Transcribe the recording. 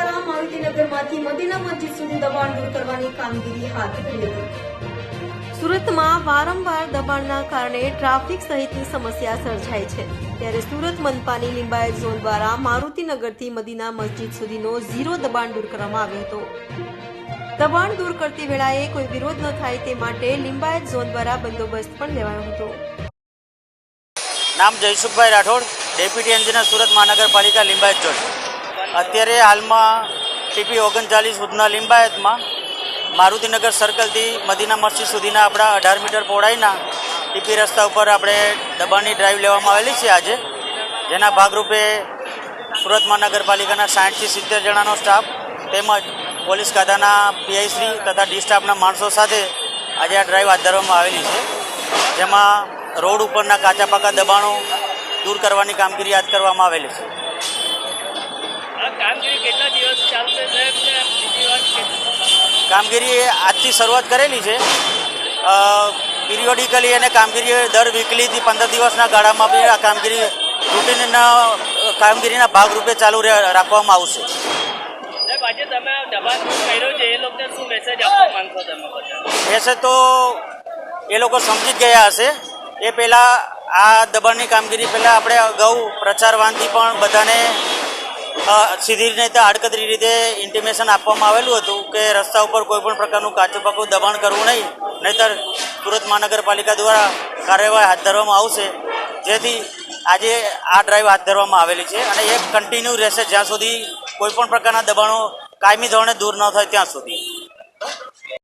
દ્વારા મારુતિનગરમાંથી મદીના મસ્જિદ સુધી દબાણ દૂર કરવાની કામગીરી હાથ ધરી હતી। સુરતમાં વારંવાર દબાણના કારણે ટ્રાફિક સહિતની સમસ્યા સર્જાય છે, ત્યારે સુરત મનપાની લિંબાયત ઝોન દ્વારા મારુતિનગરથી મદીના મસ્જિદ સુધીનો ઝીરો દબાણ દૂર કરવામાં આવ્યો હતો। દબાણ દૂર કરતી વેળાએ કોઈ વિરોધ ન થાય તે માટે લિંબાયત ઝોન દ્વારા બંદોબસ્ત પણ લેવાયો હતો। નામ જયસુખભાઈ રાઠોડ, ડેપ્યુટી એન્જિનિયર સુરત મહાનગરપાલિકા લિંબાયત ઝોન। અત્યારે હાલમાં ટીપી 39 સુધીના લિંબાયતમાં મારુતિનગર સર્કલથી મદીના મસ્જિદ સુધીના આપણા 18 મીટર પહોળાઈના ટીપી રસ્તા ઉપર આપણે દબાણની ડ્રાઈવ લેવામાં આવેલી છે આજે, જેના ભાગરૂપે સુરત મહાનગરપાલિકાના 60 થી 70 જણાનો સ્ટાફ તેમજ પોલીસ ખાતાના પીઆઈ શ્રી તથા ડી સ્ટાફના માણસો સાથે આજે આ ડ્રાઈવ હાથ ધરવામાં આવેલી છે, જેમાં રોડ ઉપરના કાચા પાકા દબાણો દૂર કરવાની કામગીરી હાથ કરવામાં આવેલી છે। કામગીરી આજથી શરૂઆત કરેલી છે। પિરિયોડિકલી અને કામગીરી દર વીકલીથી 15 દિવસના ગાળામાં બી આ કામગીરી રૂટીનના કામગીરીના ભાગરૂપે ચાલુ રાખવામાં આવશે। મેસેજ તો એ લોકો સમજી જ ગયા હશે। એ પહેલાં આ દબાણની કામગીરી પહેલાં આપણે અગાઉ પ્રચારવાનથી પણ બધાને સીધી રીતે આડકતરી રીતે ઇન્ટિમેશન આપવામાં આવેલું હતું કે રસ્તા ઉપર કોઈપણ પ્રકારનું કાચું પાકું દબાણ કરવું નહીં, નહીંતર સુરત મહાનગરપાલિકા દ્વારા કાર્યવાહી હાથ ધરવામાં આવશે। જેથી આજે આ ડ્રાઈવ હાથ ધરવામાં આવેલી છે અને એ કન્ટિન્યુ રહેશે જ્યાં સુધી કોઈપણ પ્રકારના દબાણો કાયમી ધોરણે દૂર ન થાય ત્યાં સુધી।